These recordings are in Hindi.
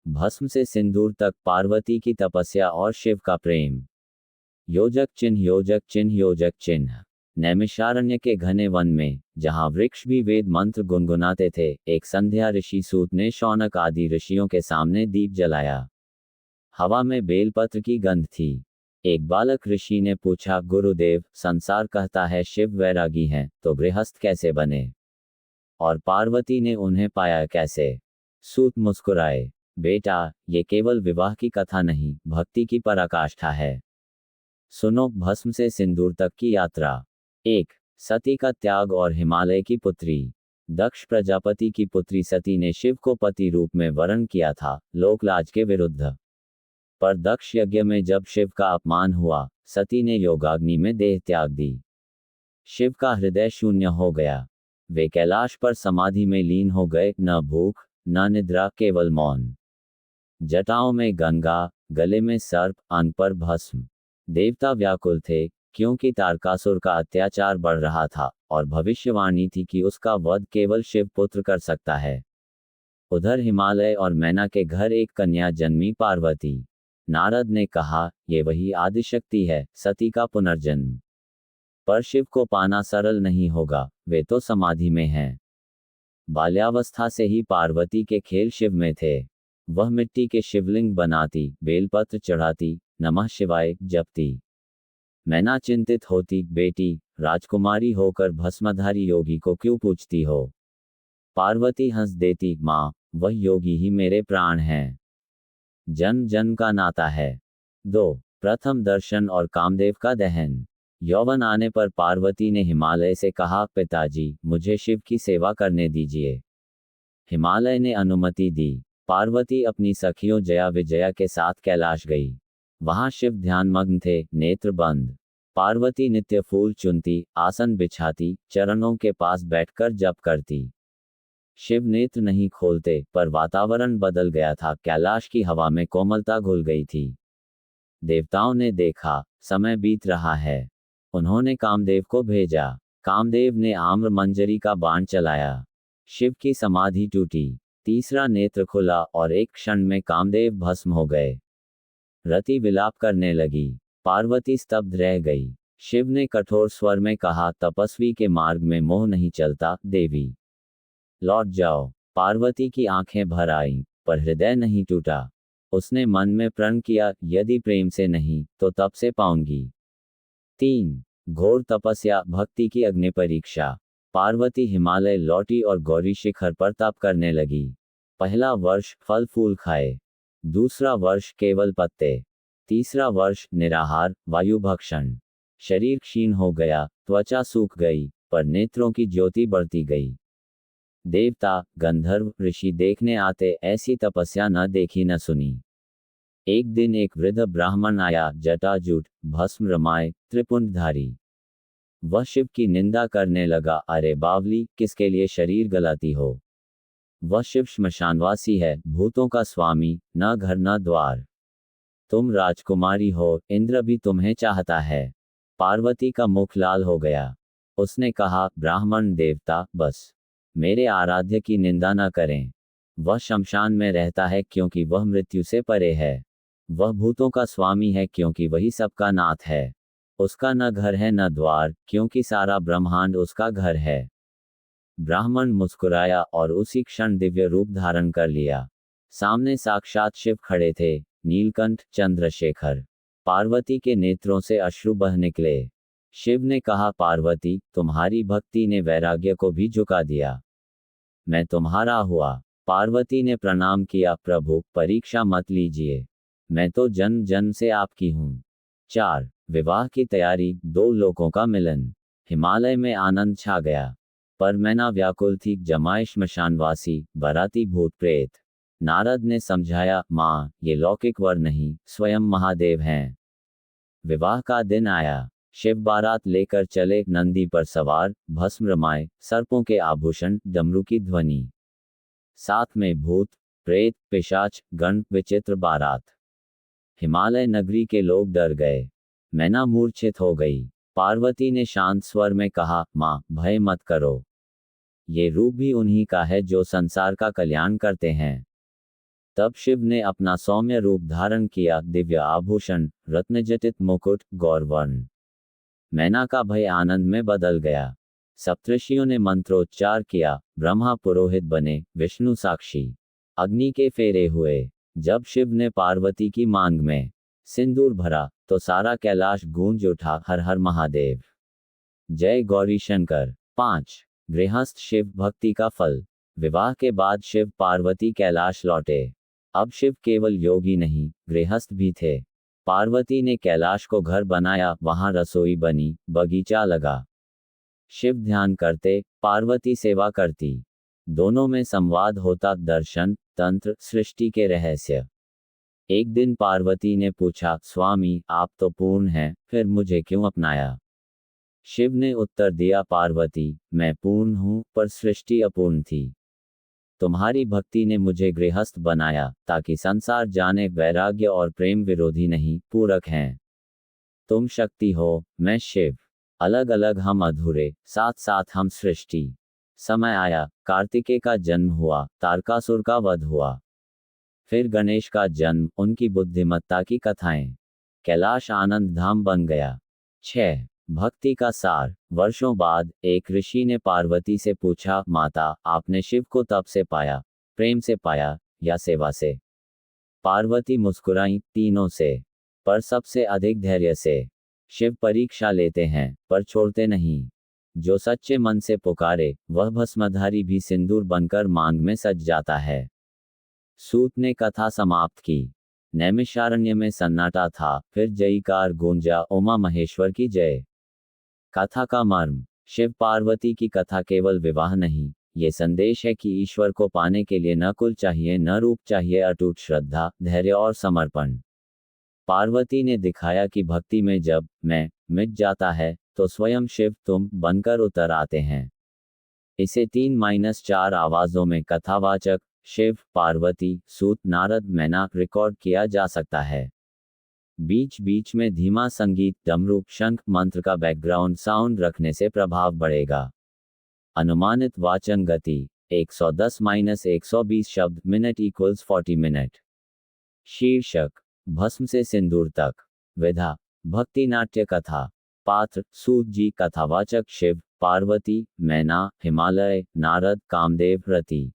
भस्म से सिंदूर तक, पार्वती की तपस्या और शिव का प्रेम। योजक चिन्ह, योजक चिन्ह, योजक चिन्ह। नैमिषारण्य के घने वन में, जहां वृक्ष भी वेद मंत्र गुनगुनाते थे, एक संध्या ऋषि सूत ने शौनक आदि ऋषियों के सामने दीप जलाया। हवा में बेलपत्र की गंध थी। एक बालक ऋषि ने पूछा, गुरुदेव, संसार कहता है शिव वैरागी हैं, तो गृहस्थ कैसे बने? और पार्वती ने उन्हें पाया कैसे? सूत मुस्कुराए, बेटा, ये केवल विवाह की कथा नहीं, भक्ति की पराकाष्ठा है। सुनो, भस्म से सिंदूर तक की यात्रा। 1. सती का त्याग और हिमालय की पुत्री। दक्ष प्रजापति की पुत्री सती ने शिव को पति रूप में वरण किया था, लोकलाज के विरुद्ध। पर दक्ष यज्ञ में जब शिव का अपमान हुआ, सती ने योगाग्नि में देह त्याग दी। शिव का हृदय शून्य हो गया। वे कैलाश पर समाधि में लीन हो गए, न भूख न निद्रा, केवल मौन। जटाओं में गंगा, गले में सर्प, अंग पर भस्म। देवता व्याकुल थे, क्योंकि तारकासुर का अत्याचार बढ़ रहा था, और भविष्यवाणी थी कि उसका वध केवल शिव पुत्र कर सकता है। उधर हिमालय और मैना के घर एक कन्या जन्मी, पार्वती। नारद ने कहा, ये वही आदिशक्ति है, सती का पुनर्जन्म। पर शिव को पाना सरल नहीं होगा, वे तो समाधि में हैं। बाल्यावस्था से ही पार्वती के खेल शिव में थे। वह मिट्टी के शिवलिंग बनाती, बेलपत्र चढ़ाती, नमः शिवाय जपती। मैना चिंतित होती, बेटी, राजकुमारी होकर भस्मधारी योगी को क्यों पूछती हो? पार्वती हंस देती, माँ, वह योगी ही मेरे प्राण हैं। जन्म जन्म का नाता है। 2. प्रथम दर्शन और कामदेव का दहन। यौवन आने पर पार्वती ने हिमालय से कहा, पिताजी, मुझे शिव की सेवा करने दीजिए। हिमालय ने अनुमति दी। पार्वती अपनी सखियों जया विजया के साथ कैलाश गई। वहां शिव ध्यानमग्न थे, नेत्र बंद। पार्वती नित्य फूल चुनती, आसन बिछाती, चरणों के पास बैठकर जप करती। शिव नेत्र नहीं खोलते, पर वातावरण बदल गया था, कैलाश की हवा में कोमलता घुल गई थी। देवताओं ने देखा, समय बीत रहा है। उन्होंने कामदेव को भेजा। कामदेव ने आम्र मंजरी का बाण चलाया। शिव की समाधि टूटी। तीसरा नेत्र खुला और एक क्षण में कामदेव भस्म हो गए। रति विलाप करने लगी। पार्वती स्तब्ध रह गई। शिव ने कठोर स्वर में कहा, तपस्वी के मार्ग में मोह नहीं चलता, देवी। लौट जाओ। पार्वती की आंखें भर आईं, पर हृदय नहीं टूटा। उसने मन में प्रण किया, यदि प्रेम से नहीं, तो तप से पाऊंगी। 3. घोर तपस्या, भक्ति की अग्नि परीक्षा। पार्वती हिमालय लौटी और गौरी शिखर पर तप करने लगी। पहला वर्ष फल फूल खाए। दूसरा वर्ष केवल पत्ते। तीसरा वर्ष निराहार, वायु भक्षण। शरीर क्षीण हो गया, त्वचा सूख गई, पर नेत्रों की ज्योति बढ़ती गई। देवता, गंधर्व, ऋषि देखने आते, ऐसी तपस्या न देखी न सुनी। एक दिन एक वृद्ध ब्राह्मण आया, जटाजूट, भस्म रमाए, त्रिपुंडधारी। वह शिव की निंदा करने लगा, अरे बावली, किसके लिए शरीर गलाती हो? वह शिव श्मशानवासी है, भूतों का स्वामी, न घर न द्वार। तुम राजकुमारी हो, इंद्र भी तुम्हें चाहता है। पार्वती का मुख लाल हो गया। उसने कहा, ब्राह्मण देवता, बस मेरे आराध्य की निंदा न करें। वह शमशान में रहता है क्योंकि वह मृत्यु से परे है। वह भूतों का स्वामी है क्योंकि वही सबका नाथ है। उसका न घर है न द्वार, क्योंकि सारा ब्रह्मांड उसका घर है। ब्राह्मण मुस्कुराया और उसी क्षण दिव्य रूप धारण कर लिया। सामने साक्षात शिव खड़े थे, नीलकंठ, चंद्रशेखर। पार्वती के नेत्रों से अश्रु बह निकले। शिव ने कहा, पार्वती, तुम्हारी भक्ति ने वैराग्य को भी झुका दिया। मैं तुम्हारा हुआ। पार्वती ने प्रणाम किया, प्रभु, परीक्षा मत लीजिए। मैं तो जन्म जन्म से आपकी हूँ। 4. विवाह की तैयारी, 2 लोकों का मिलन। हिमालय में आनंद छा गया। पर मैना व्याकुल थी, जमाए श्मशानवासी, बाराती भूत प्रेत। नारद ने समझाया, माँ, ये लौकिक वर नहीं, स्वयं महादेव हैं। विवाह का दिन आया। शिव बारात लेकर चले, नंदी पर सवार, भस्म रमाए, सर्पों के आभूषण, डमरू की ध्वनि। साथ में भूत, प्रेत, पिशाच, गण, विचित्र बारात। हिमालय नगरी के लोग डर गए। मैना मूर्छित हो गई। पार्वती ने शांत स्वर में कहा, माँ, भय मत करो। ये रूप भी उन्हीं का है जो संसार का कल्याण करते हैं। तब शिव ने अपना सौम्य रूप धारण किया, दिव्य आभूषण, रत्नजटित मुकुट, गौरवर्ण। मैना का भय आनंद में बदल गया। सप्तऋषियों ने मंत्रोच्चार किया, ब्रह्मा पुरोहित बने, विष्णु साक्षी, अग्नि के फेरे हुए। जब शिव ने पार्वती की मांग में सिंदूर भरा तो सारा कैलाश गूंज उठा, हर हर महादेव, जय गौरी शंकर। 5. गृहस्थ शिव भक्ति का फल। विवाह के बाद शिव पार्वती कैलाश लौटे। अब शिव केवल योगी नहीं, गृहस्थ भी थे। पार्वती ने कैलाश को घर बनाया, वहां रसोई बनी, बगीचा लगा। शिव ध्यान करते, पार्वती सेवा करती। दोनों में संवाद होता, दर्शन, तंत्र, सृष्टि के रहस्य। एक दिन पार्वती ने पूछा, स्वामी आप तो पूर्ण हैं, फिर मुझे क्यों अपनाया? शिव ने उत्तर दिया, पार्वती मैं पूर्ण हूं, पर सृष्टि अपूर्ण थी। तुम्हारी भक्ति ने मुझे गृहस्थ बनाया, ताकि संसार जाने वैराग्य और प्रेम विरोधी नहीं, पूरक हैं। तुम शक्ति हो, मैं शिव। अलग अलग हम अधूरे, साथ साथ हम सृष्टि। समय आया, कार्तिकेय का जन्म हुआ, तारकासुर का वध हुआ। फिर गणेश का जन्म, उनकी बुद्धिमत्ता की कथाएं। कैलाश आनंद धाम बन गया। 6. भक्ति का सार। वर्षों बाद एक ऋषि ने पार्वती से पूछा, माता आपने शिव को तप से पाया, प्रेम से पाया, या सेवा से? पार्वती मुस्कुराई, तीनों से, पर सबसे अधिक धैर्य से। शिव परीक्षा लेते हैं, पर छोड़ते नहीं। जो सच्चे मन से पुकारे, वह भस्मधारी भी सिंदूर बनकर मांग में सज जाता है। सूत ने कथा समाप्त की। नैमिषारण्य में सन्नाटा था, फिर जयकार गूंजा, उमा महेश्वर की जय। कथा का मर्म। शिव पार्वती की कथा केवल विवाह नहीं, ये संदेश है कि ईश्वर को पाने के लिए न कुल चाहिए, न रूप चाहिए, अटूट श्रद्धा, धैर्य और समर्पण। पार्वती ने दिखाया कि भक्ति में जब मैं मिट जाता है, तो स्वयं शिव तुम बनकर उतर आते हैं। इसे 3-4 आवाजों में कथावाचक शिव, पार्वती, सूत, नारद, मैना रिकॉर्ड किया जा सकता है। बीच बीच में धीमा संगीत, डमरू, शंख, मंत्र का बैकग्राउंड साउंड रखने से प्रभाव बढ़ेगा। अनुमानित वाचन गति 110-120 शब्द मिनट = 40 मिनट। शीर्षक, भस्म से सिंदूर तक। विधा, भक्ति नाट्य कथा। पात्र, सूत जी, कथावाचक शिव, पार्वती, मैना, हिमालय, नारद, कामदेव, रति।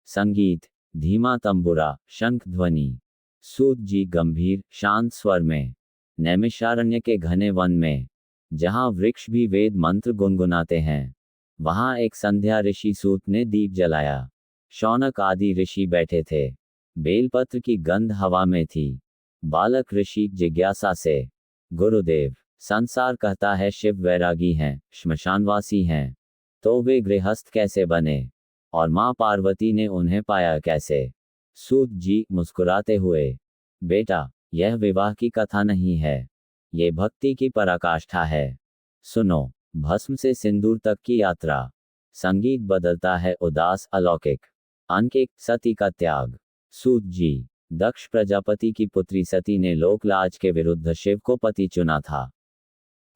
संगीत, धीमा तंबुरा, शंख ध्वनि। सूत जी गंभीर, शांत स्वर में। नैमिषारण्य के घने वन में, जहां वृक्ष भी वेद मंत्र गुनगुनाते हैं, वहां एक संध्या ऋषि सूत ने दीप जलाया। शौनक आदि ऋषि बैठे थे। बेलपत्र की गंध हवा में थी। बालक ऋषि जिज्ञासा से, गुरुदेव, संसार कहता है शिव वैरागी हैं, श्मशानवासी हैं, तो वे गृहस्थ कैसे बने? और मां पार्वती ने उन्हें पाया कैसे? सूत जी मुस्कुराते हुए, बेटा, यह विवाह की कथा नहीं है, ये भक्ति की पराकाष्ठा है। सुनो, भस्म से सिंदूर तक की यात्रा। संगीत बदलता है, उदास, अलौकिक, अंकिक, सती का त्याग। सूत जी, दक्ष प्रजापति की पुत्री सती ने लोकलाज के विरुद्ध शिव को पति चुना था।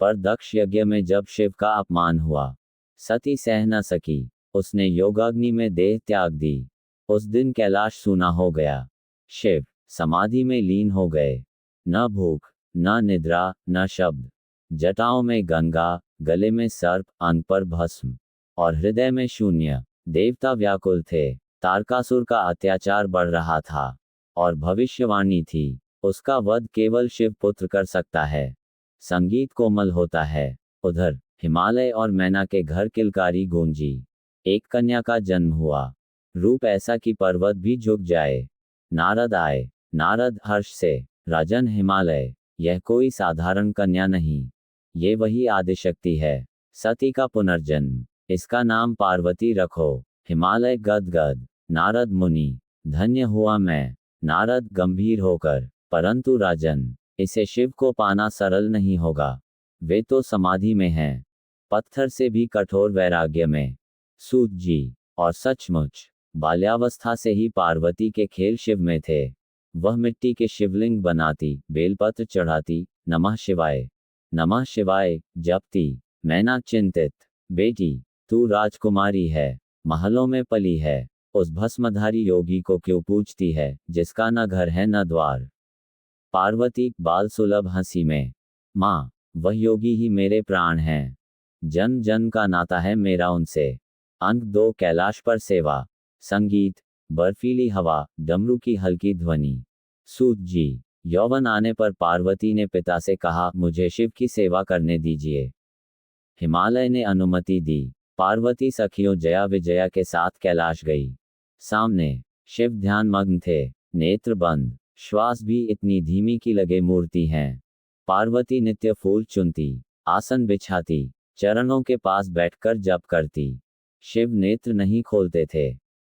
पर दक्ष यज्ञ में जब शिव का अपमान हुआ, सती सह न सकी, उसने योगाग्नि में देह त्याग दी। उस दिन कैलाश सूना हो गया। शिव समाधि में लीन हो गए। न भूख, न निद्रा, न शब्द। जटाओं में गंगा, गले में सर्प, अंग पर भस्म, और हृदय में शून्य। देवता व्याकुल थे। तारकासुर का अत्याचार बढ़ रहा था, और भविष्यवाणी थी, उसका वध केवल शिव पुत्र कर सकता है। संगीत कोमल होता है। उधर हिमालय और मैना के घर किलकारी गूंजी। एक कन्या का जन्म हुआ। रूप ऐसा कि पर्वत भी झुक जाए। नारद आए। नारद हर्ष से, राजन हिमालय, यह कोई साधारण कन्या नहीं, ये वही आदिशक्ति है, सती का पुनर्जन्म। इसका नाम पार्वती रखो। हिमालय गदगद। नारद मुनि, धन्य हुआ मैं। नारद गंभीर होकर, परंतु राजन, इसे शिव को पाना सरल नहीं होगा। वे तो समाधि में हैं, पत्थर से भी कठोर वैराग्य में। सूत जी, और सचमुच, बाल्यावस्था से ही पार्वती के खेल शिव में थे। वह मिट्टी के शिवलिंग बनाती, बेलपत्र चढ़ाती, नमः शिवाय जपती। मैना चिंतित, बेटी, तू राजकुमारी है, महलों में पली है, उस भस्मधारी योगी को क्यों पूछती है, जिसका न घर है न द्वार। पार्वती बाल सुलभ हंसी में, माँ वह योगी ही मेरे प्राण हैं, जन्म जन्म का नाता है मेरा उनसे। अंक 2 कैलाश पर सेवा। संगीत बर्फीली हवा, डमरू की हल्की ध्वनि। सूत जी। यौवन आने पर पार्वती ने पिता से कहा, मुझे शिव की सेवा करने दीजिए। हिमालय ने अनुमति दी। पार्वती सखियों जया विजया के साथ कैलाश गई। सामने शिव ध्यान मग्न थे, नेत्र बंद, श्वास भी इतनी धीमी की लगे मूर्ति हैं। पार्वती नित्य फूल चुनती, आसन बिछाती, चरणों के पास बैठकर जप करती। शिव नेत्र नहीं खोलते थे।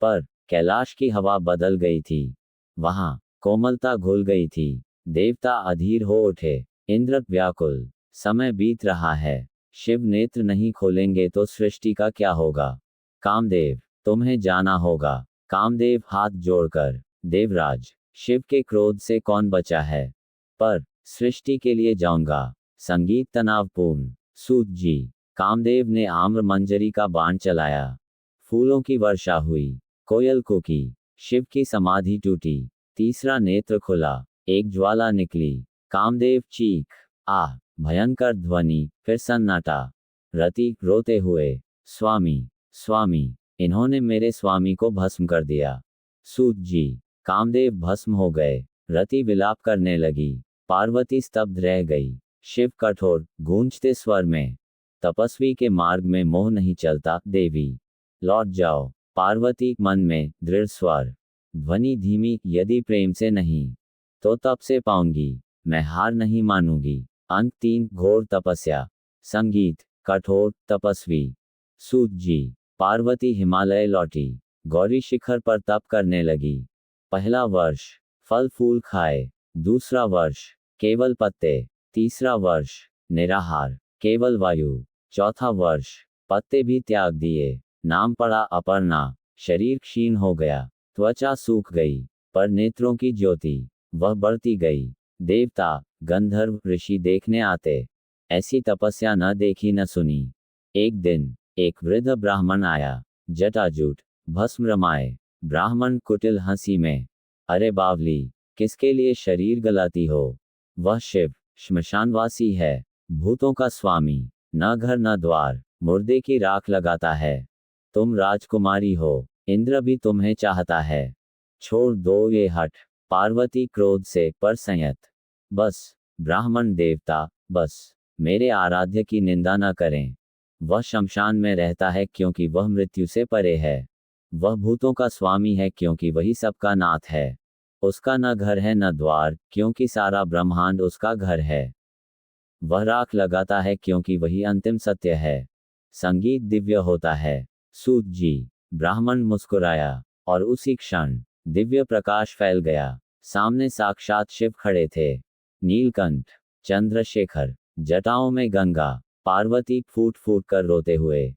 पर कैलाश की हवा बदल गई थी। वहां कोमलता घुल गई थी। देवता अधीर हो उठे, इंद्र व्याकुल। समय बीत रहा है, शिव नेत्र नहीं खोलेंगे तो सृष्टि का क्या होगा। कामदेव तुम्हें जाना होगा। कामदेव हाथ जोड़कर, देवराज शिव के क्रोध से कौन बचा है, पर सृष्टि के लिए जाऊंगा। संगीत तनावपूर्ण। सूत जी। कामदेव ने आम्र मंजरी का बाण चलाया। फूलों की वर्षा हुई, कोयल कूकी, शिव की समाधि टूटी। तीसरा नेत्र खुला, एक ज्वाला निकली। कामदेव चीख, आह, भयंकर ध्वनि, फिर सन्नाटा। रति रोते हुए, स्वामी स्वामी, इन्होंने मेरे स्वामी को भस्म कर दिया। सूत जी। कामदेव भस्म हो गए। रति विलाप करने लगी। पार्वती स्तब्ध रह गई। शिव कठोर गूंजते स्वर में, तपस्वी के मार्ग में मोह नहीं चलता देवी, लौट जाओ। पार्वती मन में दृढ़ स्वर, ध्वनि धीमी, यदि प्रेम से नहीं तो तप से पाऊंगी, मैं हार नहीं मानूंगी। अंक 3 घोर तपस्या। संगीत कठोर तपस्वी। सूत जी। पार्वती हिमालय लौटी, गौरी शिखर पर तप करने लगी। पहला वर्ष फल फूल खाए, दूसरा वर्ष केवल पत्ते, तीसरा वर्ष निराहार, केवल वायु, चौथा वर्ष पत्ते भी त्याग दिए। नाम पड़ा अपर्णा। शरीर क्षीण हो गया, त्वचा सूख गई, पर नेत्रों की ज्योति वह बढ़ती गई। देवता गंधर्व ऋषि देखने आते, ऐसी तपस्या न देखी न सुनी। एक दिन एक वृद्ध ब्राह्मण आया, जटाजूट, भस्म रमाए। ब्राह्मण कुटिल हंसी में, अरे बावली, किसके लिए शरीर गलाती हो। वह शिव श्मशानवासी है, भूतों का स्वामी, न घर न द्वार, मुर्दे की राख लगाता है। तुम राजकुमारी हो, इंद्र भी तुम्हें चाहता है। छोड़ दो ये हठ। पार्वती क्रोध से, पर संयत। बस ब्राह्मण देवता, बस मेरे आराध्य की निंदा न करें। वह शमशान में रहता है क्योंकि वह मृत्यु से परे है। वह भूतों का स्वामी है क्योंकि वही सबका नाथ है। उसका न घर है न द्वार क्योंकि सारा ब्रह्मांड उसका घर है। वह राख लगाता है क्योंकि वही अंतिम सत्य है। संगीत दिव्य होता है। सूत जी। ब्राह्मण मुस्कुराया, और उसी क्षण दिव्य प्रकाश फैल गया। सामने साक्षात शिव खड़े थे। नीलकंठ, चंद्रशेखर, जटाओं में गंगा। पार्वती फूट फूट कर रोते हुए,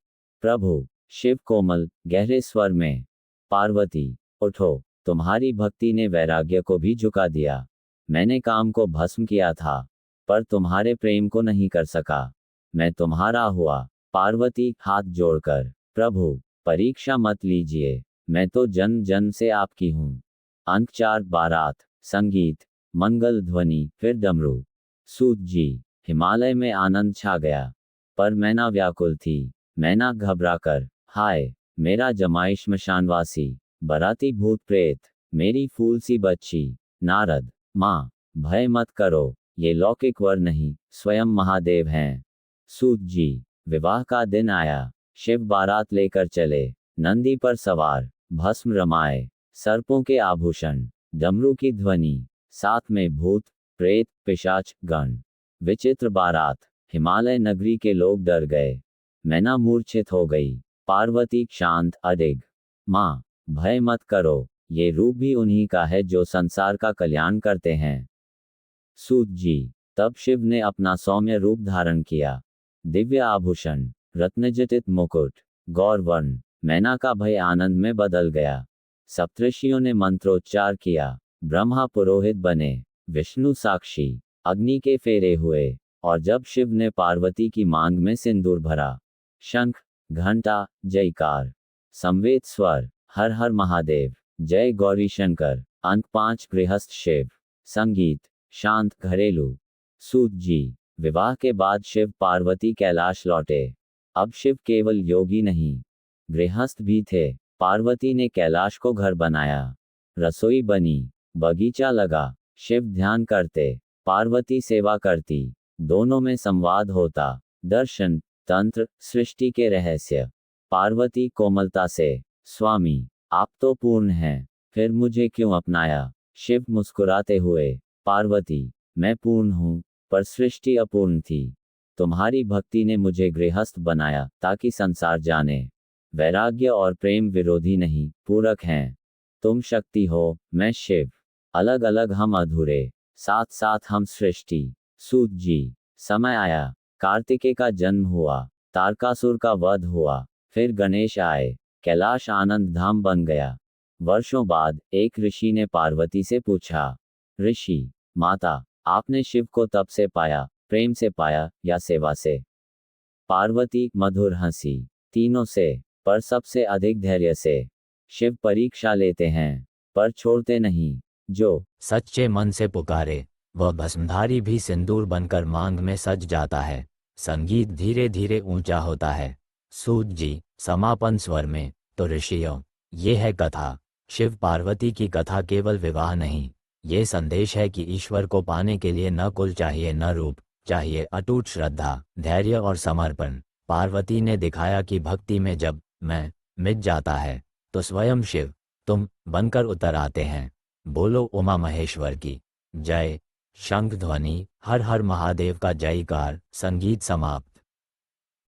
प्रभु। शिव कोमल गहरे स्वर में, पार्वती उठो, तुम्हारी भक्ति ने वैराग्य को भी झुका दिया। मैंने काम को भस्म किया था, पर तुम्हारे प्रेम को नहीं कर सका। मैं तुम्हारा हुआ। पार्वती हाथ जोड़कर, प्रभु परीक्षा मत लीजिए, मैं तो जन्म जन्म से आपकी हूँ। अंक 4 बारात। संगीत मंगल ध्वनि, फिर डमरू। सूत जी। हिमालय में आनंद छा गया, पर मैना व्याकुल थी। मैना घबराकर, हाय मेरा जमाई श्मशानवासी, बराती भूत प्रेत, मेरी फूल सी बच्ची। नारद, माँ भय मत करो, ये लौकिक वर नहीं, स्वयं महादेव हैं। सूत जी। विवाह का दिन आया। शिव बारात लेकर चले, नंदी पर सवार, भस्म रमाए, सर्पों के आभूषण, डमरू की ध्वनि, साथ में भूत प्रेत पिशाच गण। विचित्र बारात। हिमालय नगरी के लोग डर गए। मैना मूर्छित हो गई। पार्वती शांत अडिग, माँ भय मत करो, ये रूप भी उन्हीं का है जो संसार का कल्याण करते हैं। सूत जी। तब शिव ने अपना सौम्य रूप धारण किया। दिव्य आभूषण, रत्नजटित मुकुट, गौरवर्ण। मैना का भय आनंद में बदल गया। सप्तऋषियों ने मंत्रोच्चार किया। ब्रह्मा पुरोहित बने, विष्णु साक्षी, अग्नि के फेरे हुए। और जब शिव ने पार्वती की मांग में सिंदूर भरा, शंख घंटा जयकार, संवेद स्वर, हर हर महादेव। जय गौरी शंकर। अंक 5 गृहस्थ शिव। संगीत शांत घरेलू। सूत जी। विवाह के बाद शिव पार्वती कैलाश लौटे। अब शिव केवल योगी नहीं, गृहस्थ भी थे। पार्वती ने कैलाश को घर बनाया, रसोई बनी, बगीचा लगा। शिव ध्यान करते, पार्वती सेवा करती। दोनों में संवाद होता, दर्शन, तंत्र, सृष्टि के रहस्य। पार्वती कोमलता से, स्वामी आप तो पूर्ण हैं, फिर मुझे क्यों अपनाया? शिव मुस्कुराते हुए, पार्वती मैं पूर्ण हूं, पर सृष्टि अपूर्ण थी। तुम्हारी भक्ति ने मुझे गृहस्थ बनाया ताकि संसार जाने, वैराग्य और प्रेम विरोधी नहीं, पूरक हैं। तुम शक्ति हो, मैं शिव। अलग अलग हम अधूरे, साथ साथ हम सृष्टि। सूत जी। समय आया, कार्तिकेय का जन्म हुआ, तारकासुर का वध हुआ, फिर गणेश आए, कैलाश आनंद धाम बन गया। वर्षों बाद एक ऋषि ने पार्वती से पूछा, ऋषि माता आपने शिव को तप से पाया, प्रेम से पाया या सेवा से? पार्वती मधुर हंसी, तीनों से, पर सबसे अधिक धैर्य से। शिव परीक्षा लेते हैं, पर छोड़ते नहीं। जो सच्चे मन से पुकारे, वह भस्मधारी भी सिंदूर बनकर मांग में सज जाता है। संगीत धीरे धीरे ऊंचा होता है। सूत जी। समापन स्वर में, तो ऋषियों, ये है कथा। शिव पार्वती की कथा केवल विवाह नहीं, ये संदेश है कि ईश्वर को पाने के लिए न कुल चाहिए न रूप, चाहिए अटूट श्रद्धा, धैर्य और समर्पण। पार्वती ने दिखाया कि भक्ति में जब मैं मिट जाता है, तो स्वयं शिव तुम बनकर उतर आते हैं। बोलो उमा महेश्वर की जय। शंख ध्वनि, हर हर महादेव का जयकार। संगीत समाप्त।